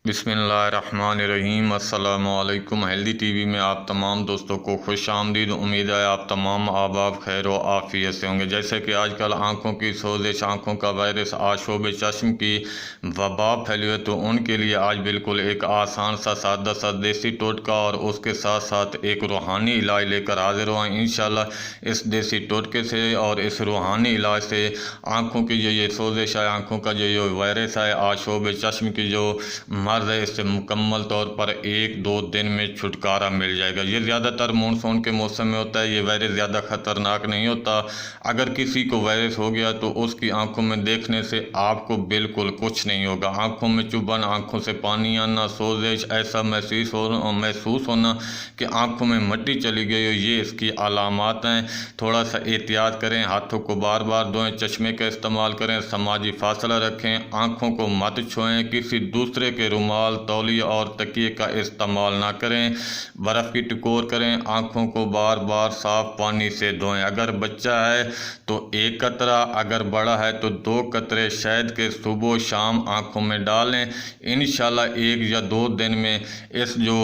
बिस्मिल्लाहिर्रहमानिर्रहीम। अस्सलामु अलैकुम। हेल्दी टीवी में आप तमाम दोस्तों को खुश आमदीद। उम्मीद है आप तमाम आबाब खैर व आफियत से होंगे। जैसे कि आजकल आँखों की सोजिश, आँखों का वायरस, आशोब चश्म की वबा फैली है, तो उनके लिए आज बिल्कुल एक आसान सा सादा सा देसी टोटका और उसके साथ साथ एक रूहानी इलाज लेकर हाजिर हुआ। इंशाल्लाह इस देसी टोटके से और इस रूहानी इलाज से आँखों की जो ये सोजिश है, आँखों का जो वायरस है, आशोब चश्म की जो मर्ज़ है, इससे मुकम्मल तौर पर 1-2 दिन में छुटकारा मिल जाएगा। ये ज़्यादातर मानसून के मौसम में होता है। ये वायरस ज़्यादा ख़तरनाक नहीं होता। अगर किसी को वायरस हो गया तो उसकी आंखों में देखने से आपको बिल्कुल कुछ नहीं होगा। आंखों में चुभन, आंखों से पानी आना, सोजिश, ऐसा महसूस होना कि आंखों में मट्टी चली गई हो, ये इसकी अलामात हैं। थोड़ा सा एहतियात करें, हाथों को बार बार धोएं, चश्मे का इस्तेमाल करें, समाजी फासला रखें, आंखों को मत छुएं, किसी दूसरे के रुमाल, तौलिया और तकिए का इस्तेमाल ना करें। बर्फ़ की टकोर करें, आँखों को बार बार साफ़ पानी से धोएं। अगर बच्चा है तो 1 कतरा, अगर बड़ा है तो 2 कतरे शहद के सुबह शाम आँखों में डालें। इंशाल्लाह 1 या 2 दिन में इस जो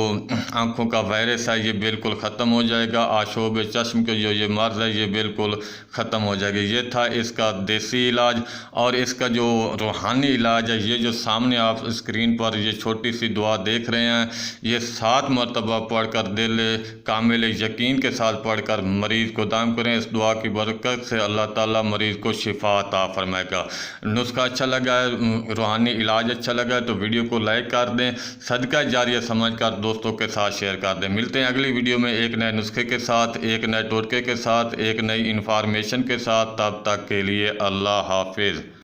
आँखों का वायरस है ये बिल्कुल ख़त्म हो जाएगा। आशोब चश्म के जो ये मर्ज़ है ये बिल्कुल ख़त्म हो जाएगा। ये था इसका देसी इलाज। और इसका जो रूहानी इलाज है, ये जो सामने आप स्क्रीन पर ये छोटी सी दुआ देख रहे हैं, ये 7 मरतबा पढ़कर दिल कामिल यकीन के साथ पढ़कर मरीज़ को दाम करें। इस दुआ की बरकत से अल्लाह ताला मरीज़ को शिफा अता फरमाएगा। नुस्खा अच्छा लगा है, रूहानी इलाज अच्छा लगा है तो वीडियो को लाइक कर दें, सदका जारिया समझ कर दोस्तों के साथ शेयर कर दें। मिलते हैं अगली वीडियो में एक नए नुस्खे के साथ, एक नए टोटके के साथ, एक नई इन्फॉर्मेशन के साथ। तब तक के लिए अल्लाह हाफिज़।